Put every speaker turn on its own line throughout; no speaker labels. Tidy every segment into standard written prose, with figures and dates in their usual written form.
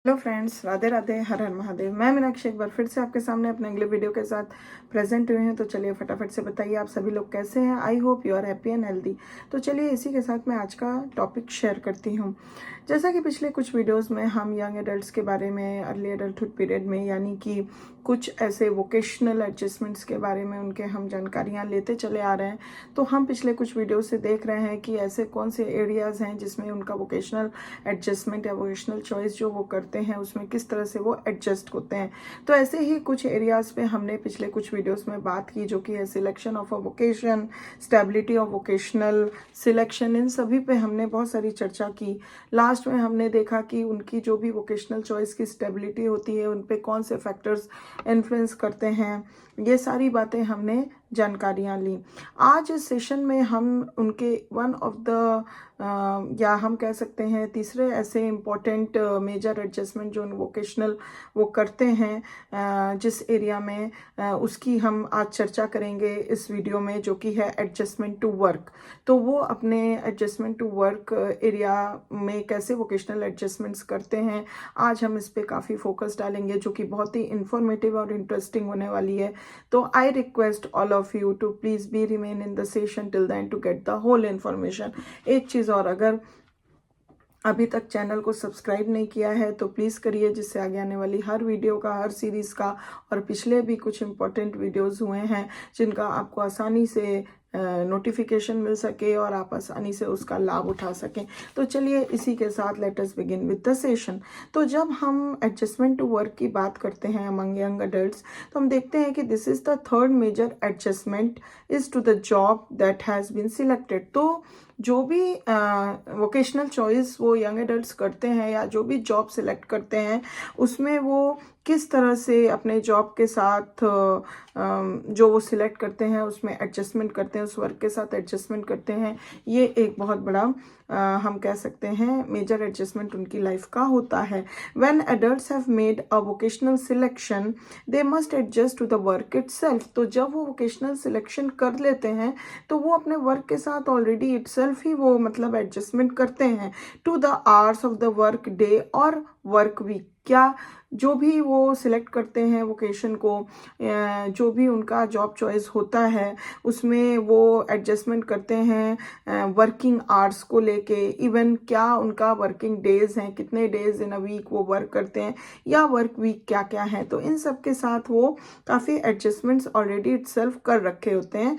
Hello friends, Radhe Radhe, हर हर महादेव। मैं मीनाक्षी एक बार फिर से आपके सामने अपने अगले वीडियो के साथ प्रेजेंट हुए हैं। तो चलिए फटाफट से बताइए आप सभी लोग कैसे हैं। I hope you are happy and healthy. तो चलिए इसी के साथ मैं आज का टॉपिक शेयर करती हूँ। जैसा कि पिछले कुछ वीडियोस में हम यंग एडल्ट्स के बारे में, अर्ली एडल्टहुड पीरियड में, यानी कि कुछ ऐसे वोकेशनल एडजस्टमेंट्स के बारे में उनके हम जानकारियाँ लेते चले आ रहे हैं। तो हम पिछले कुछ वीडियो से देख रहे हैं कि ऐसे कौन से एरियाज़ हैं जिसमें उनका वोकेशनल एडजस्टमेंट या वोकेशनल चॉइस जो वो करते हैं उसमें किस तरह से वो एडजस्ट होते हैं। तो ऐसे ही कुछ एरियाज पे हमने पिछले कुछ वीडियोस में बात की, जो कि है selection of a vocation, stability of vocational selection. इन सभी पे हमने बहुत सारी चर्चा की। लास्ट में हमने देखा कि उनकी जो भी वोकेशनल चॉइस की स्टेबिलिटी होती है उन पे कौन से फैक्टर्स इन्फ्लुएंस करते हैं। ये सारी बातें हमने जानकारियाँ ली। आज इस सेशन में हम उनके वन ऑफ द या हम कह सकते हैं तीसरे ऐसे इम्पोर्टेंट मेजर एडजस्टमेंट जो वोकेशनल वो करते हैं जिस एरिया में, उसकी हम आज चर्चा करेंगे इस वीडियो में, जो कि है एडजस्टमेंट टू वर्क। तो वो अपने एडजस्टमेंट टू वर्क एरिया में कैसे वोकेशनल एडजस्टमेंट्स करते हैं, आज हम इस पे काफ़ी फोकस डालेंगे, जो कि बहुत ही इंफॉर्मेटिव और इंटरेस्टिंग होने वाली है। तो I request all of you to please be remain in the session till then to get the whole information. एक चीज़ और, अगर अभी तक चैनल को सब्सक्राइब नहीं किया है तो प्लीज़ करिए, जिससे आगे आने वाली हर वीडियो का, हर सीरीज़ का और पिछले भी कुछ इंपॉर्टेंट वीडियोस हुए हैं जिनका आपको आसानी से नोटिफिकेशन मिल सके और आप आसानी से उसका लाभ उठा सकें। तो चलिए इसी के साथ let us begin with the session. तो जब हम एडजस्टमेंट टू वर्क की बात करते हैं अमंग यंग अडल्ट्स, तो हम देखते हैं कि this is the third major adjustment is to the job that has been selected. तो जो भी वोकेशनल चॉइस वो यंग एडल्ट्स करते हैं या जो भी जॉब सिलेक्ट करते हैं उसमें वो किस तरह से अपने जॉब के साथ जो वो सिलेक्ट करते हैं उसमें एडजस्टमेंट करते हैं, उस वर्क के साथ एडजस्टमेंट करते हैं। ये एक बहुत बड़ा हम कह सकते हैं मेजर एडजस्टमेंट उनकी लाइफ का होता है। When adults have made a vocational selection they must adjust to the work itself. तो जब वो वोकेशनल सिलेक्शन कर लेते हैं तो वो अपने वर्क के साथ ऑलरेडी इटसेल्फ ही वो मतलब एडजस्टमेंट करते हैं to the hours of the work day और वर्क वीक। क्या जो भी वो सिलेक्ट करते हैं वोकेशन को, जो भी उनका जॉब चॉइस होता है उसमें वो एडजस्टमेंट करते हैं वर्किंग आवर्स को लेके। इवन क्या उनका वर्किंग डेज हैं, कितने डेज इन अ वीक वो वर्क करते हैं, या वर्क वीक क्या क्या है। तो इन सब के साथ वो काफ़ी एडजस्टमेंट्स ऑलरेडी इटसेल्फ कर रखे होते हैं।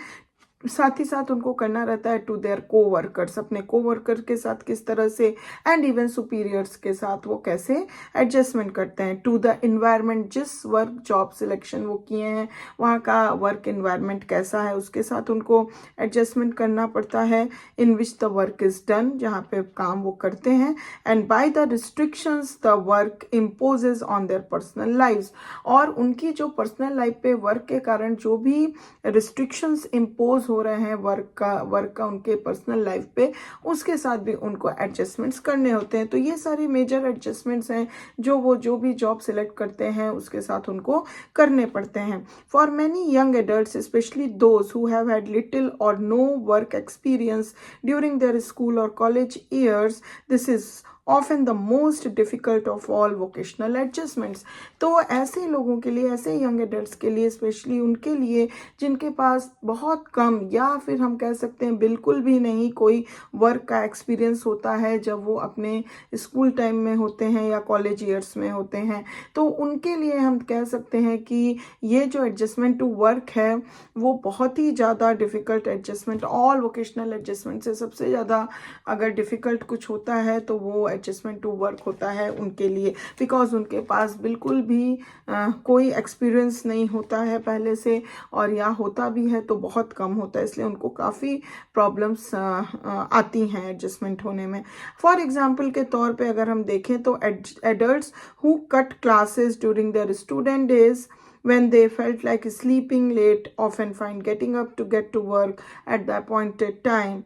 साथ ही साथ उनको करना रहता है टू देयर को वर्कर्स, अपने को वर्कर के साथ किस तरह से, एंड इवन सुपीरियर्स के साथ वो कैसे एडजस्टमेंट करते हैं टू द इन्वायरमेंट। जिस वर्क जॉब सिलेक्शन वो किए हैं वहाँ का वर्क इन्वायरमेंट कैसा है उसके साथ उनको एडजस्टमेंट करना पड़ता है। In which the work is done, जहाँ पे काम वो करते हैं, and by the restrictions the work imposes on their personal lives. और उनकी जो पर्सनल लाइफ पे वर्क के कारण जो भी रिस्ट्रिक्शंस इम्पोज हो रहे हैं वर्क का उनके पर्सनल लाइफ पे, उसके साथ भी उनको एडजस्टमेंट्स करने होते हैं। तो ये सारी मेजर एडजस्टमेंट्स हैं जो भी जॉब सिलेक्ट करते हैं उसके साथ उनको करने पड़ते हैं। For many young adults, specially those who have had little or no work experience during their school or college years, this is often the most difficult of all vocational adjustments. तो ऐसे लोगों के लिए, ऐसे यंग एडल्ट्स के लिए, specially उनके लिए जिनके पास बहुत कम या फिर हम कह सकते हैं बिल्कुल भी नहीं कोई वर्क का एक्सपीरियंस होता है जब वो अपने स्कूल टाइम में होते हैं या कॉलेज ईयर्स में होते हैं, तो उनके लिए हम कह सकते हैं कि ये जो एडजस्टमेंट टू वर्क है वो बहुत ही ज़्यादा difficult adjustment, all vocational adjustment से सबसे ज़्यादा अगर डिफ़िकल्ट कुछ होता है तो वो एडजस्टमेंट टू वर्क होता है उनके लिए। बिकॉज उनके पास बिल्कुल भी कोई एक्सपीरियंस नहीं होता है पहले से, और या होता भी है तो बहुत कम होता है, इसलिए उनको काफ़ी प्रॉब्लम्स आती हैं एडजस्टमेंट होने में। फॉर एग्जांपल के तौर पे अगर हम देखें तो adults who cut classes during their student days when they felt like sleeping late often find getting up to get to work at the appointed time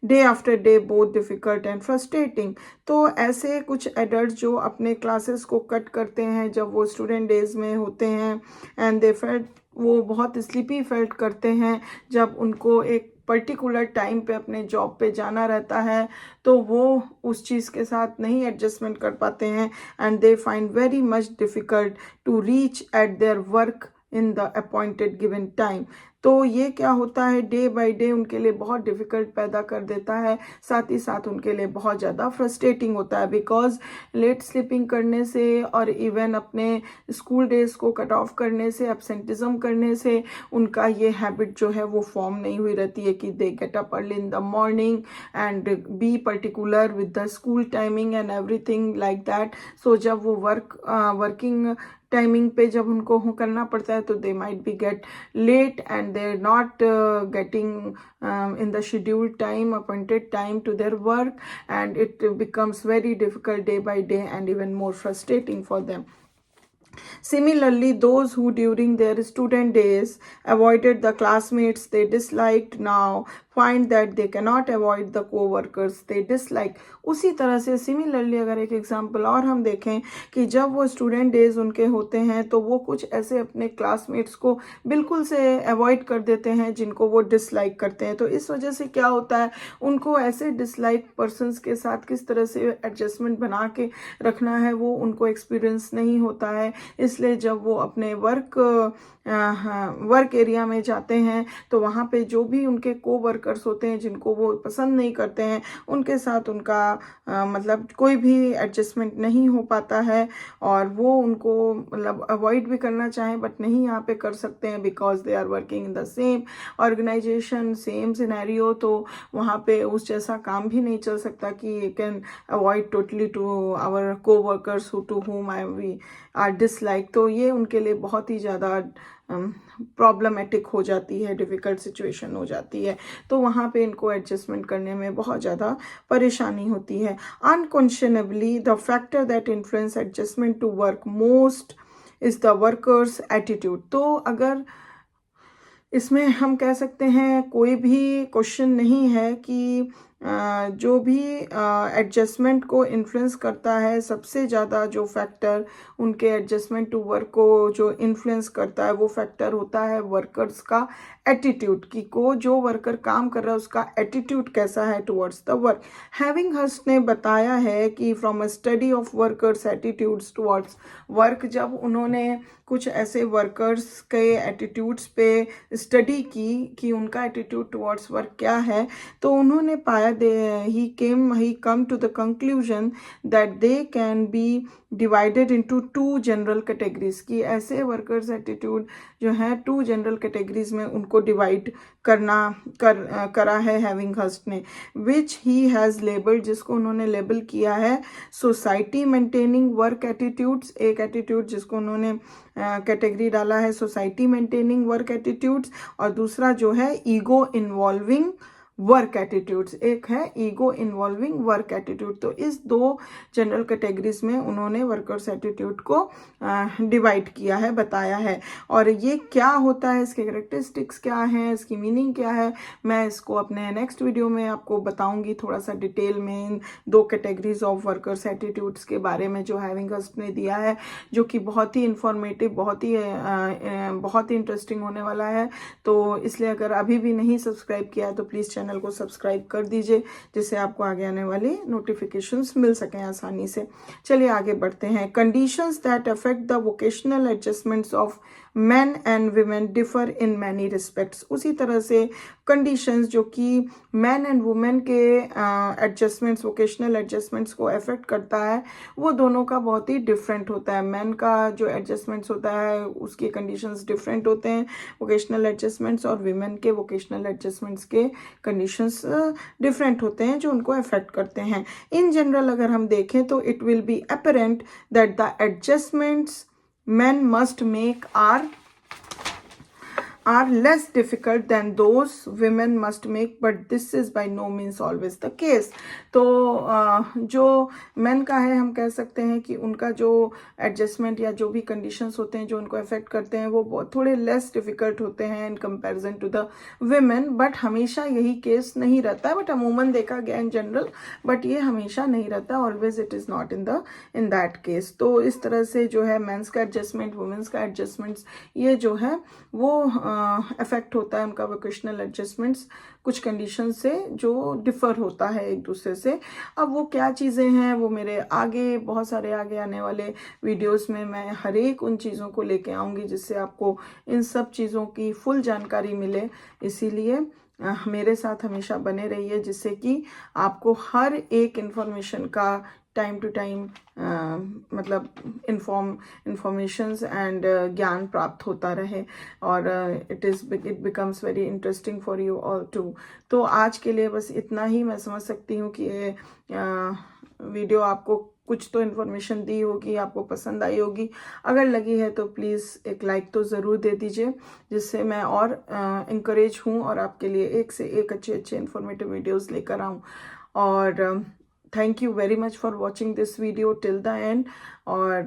day after day both difficult and frustrating. तो ऐसे कुछ adult जो अपने classes को cut करते हैं जब वो स्टूडेंट डेज में होते हैं, एंड दे फेल्ट, वो बहुत स्लीपी फेल्ट करते हैं जब उनको एक पर्टिकुलर टाइम पे अपने जॉब पे जाना रहता है, तो वो उस चीज़ के साथ नहीं एडजस्टमेंट कर पाते हैं and they find very much difficult to reach at their work in the appointed given time. तो ये क्या होता है, डे बाय डे उनके लिए बहुत डिफ़िकल्ट पैदा कर देता है, साथ ही साथ उनके लिए बहुत ज़्यादा फ्रस्ट्रेटिंग होता है, बिकॉज लेट स्लीपिंग करने से और इवन अपने स्कूल डेज को कट ऑफ करने से, एब्सेंटिज्म करने से उनका ये हैबिट जो है वो फॉर्म नहीं हुई रहती है कि they get up early in the morning and be particular with the school timing and everything like that. So जब वो वर्किंग टाइमिंग पे जब उनको करना पड़ता है तो they might be get late and they are not getting in the scheduled time, appointed time to their work, and it becomes very difficult day by day and even more frustrating for them. Similarly, those who during their student days avoided the classmates they disliked now find that they cannot avoid the co-workers they dislike. उसी तरह से similarly अगर एक example और हम देखें कि जब वो स्टूडेंट डेज उनके होते हैं तो वो कुछ ऐसे अपने क्लासमेट्स को बिल्कुल से अवॉइड कर देते हैं जिनको वो डिसलाइक करते हैं। तो इस वजह से क्या होता है, उनको ऐसे डिसलाइक पर्सनस के साथ किस तरह से एडजस्टमेंट बना के रखना है वो उनको एक्सपीरियंस नहीं होता है। इसलिए जब वो अपने वर्क एरिया में जाते हैं तो वहाँ पे जो भी उनके को वर्कर्स होते हैं जिनको वो पसंद नहीं करते हैं उनके साथ उनका मतलब कोई भी एडजस्टमेंट नहीं हो पाता है और वो उनको मतलब अवॉइड भी करना चाहें बट नहीं यहाँ पे कर सकते हैं because they are working in the same organisation, same scenario. तो वहाँ पे उस जैसा काम भी नहीं चल सकता कि you can avoid totally to our coworkers to whom I we are dislike. तो ये उनके लिए बहुत ही ज़्यादा प्रॉब्लमेटिक हो जाती है, डिफ़िकल्ट सिचुएशन हो जाती है। तो वहाँ पे इनको एडजस्टमेंट करने में बहुत ज़्यादा परेशानी होती है। Unquestionably the factor that influence adjustment to work most is the workers attitude. तो अगर इसमें हम कह सकते हैं कोई भी क्वेश्चन नहीं है कि जो भी एडजस्टमेंट को इन्फ्लुएंस करता है, सबसे ज़्यादा जो फैक्टर उनके एडजस्टमेंट टू वर्क को जो इन्फ्लुएंस करता है वो फैक्टर होता है वर्कर्स का एटीट्यूड, कि को जो वर्कर काम कर रहा है उसका एटीट्यूड कैसा है टुवर्ड्स द वर्क। हैविंगहर्स्ट ने बताया है कि from a study of workers attitudes towards work, जब उन्होंने कुछ ऐसे वर्कर्स के एटीट्यूड्स पे स्टडी की कि उनका एटीट्यूड टुवर्ड्स वर्क क्या है, तो उन्होंने पाया he come to the conclusion that they can be divided into two general categories, कि ऐसे वर्कर्स एटीट्यूड जो है टू जनरल कैटेगरीज में उनको डिवाइड करा है हैविंगहर्स्ट ने, विच ही हैज़ लेबल्ड, जिसको उन्होंने लेबल किया है सोसाइटी मेंटेनिंग वर्क एटीट्यूड्स। एक एटीट्यूड जिसको उन्होंने कैटेगरी डाला है सोसाइटी मेंटेनिंग वर्क एटीट्यूड्स, और दूसरा जो है ईगो इन्वॉल्विंग वर्क एटीट्यूड्स, एक है ईगो इन्वॉल्विंग वर्क एटीट्यूड। तो इस दो जनरल कैटेगरीज में उन्होंने वर्कर्स एटीट्यूड को डिवाइड किया है, बताया है। और ये क्या होता है, इसके कैरेक्टरिस्टिक्स क्या हैं, इसकी मीनिंग क्या है, मैं इसको अपने नेक्स्ट वीडियो में आपको बताऊंगी थोड़ा सा डिटेल में, इन दो कैटेगरीज ऑफ वर्कर्स एटीट्यूड्स के बारे में जो हैविंगहर्स्ट ने दिया है, जो कि बहुत ही इंफॉर्मेटिव, बहुत ही इंटरेस्टिंग होने वाला है। तो इसलिए अगर अभी भी नहीं सब्सक्राइब किया है तो प्लीज़ चैनल को सब्सक्राइब कर दीजिए, जिससे आपको आगे आने वाली नोटिफिकेशंस मिल सकें आसानी से। चलिए आगे बढ़ते हैं। Conditions that affect the vocational adjustments of men and women differ in many respects। उसी तरह से कंडीशंस जो कि मैन एंड वुमेन के एडजस्टमेंट्स, वोकेशनल एडजस्टमेंट्स को अफेक्ट करता है, वो दोनों का बहुत ही डिफरेंट होता है। मैन का जो एडजस्टमेंट्स होता है उसके कंडीशंस डिफरेंट होते हैं वोकेशनल एडजस्टमेंट्स, और वीमेन के वोकेशनल एडजस्टमेंट्स के कंडीशंस डिफरेंट होते हैं जो उनको अफेक्ट करते हैं। इन जनरल अगर हम देखें तो it will be apparent that the adjustments men must make are less difficult than those women must make, but this is by no means always the case। तो जो men का है, हम कह सकते हैं कि उनका जो एडजस्टमेंट या जो भी कंडीशंस होते हैं जो उनको अफेक्ट करते हैं वो बहुत थोड़े लेस डिफिकल्ट होते हैं in comparison to the women, but हमेशा यही केस नहीं रहता है, बट अमूमन देखा गया इन जनरल, बट ये हमेशा नहीं रहता, always it is not in that case. तो इस तरह से जो है मेंस का एडजस्टमेंट, वुमेन्स का एडजस्टमेंट्स, ये जो है वो अफेक्ट होता है उनका वोकेशनल एडजस्टमेंट्स कुछ कंडीशन से जो डिफ़र होता है एक दूसरे से। अब वो क्या चीज़ें हैं वो मेरे आगे बहुत सारे आगे आने वाले वीडियोस में मैं हर एक उन चीज़ों को लेके आऊँगी जिससे आपको इन सब चीज़ों की फुल जानकारी मिले। इसीलिए मेरे साथ हमेशा बने रहिए जिससे कि आपको हर एक इन्फॉर्मेशन का टाइम टू टाइम मतलब इंफॉर्मेशंस एंड ज्ञान प्राप्त होता रहे और it becomes very interesting for you all too. तो आज के लिए बस इतना ही। मैं समझ सकती हूँ कि ये वीडियो आपको कुछ तो इन्फॉर्मेशन दी होगी, आपको पसंद आई होगी। अगर लगी है तो प्लीज़ एक लाइक तो ज़रूर दे दीजिए जिससे मैं और इंकरेज हूँ और आपके लिए एक से एक अच्छे अच्छे इन्फॉर्मेटिव वीडियोस लेकर आऊँ। और thank you very much for watching this video till the end, or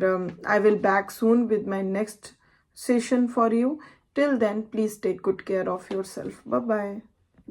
I will back soon with my next session for you. Till then, please take good care of yourself. Bye bye.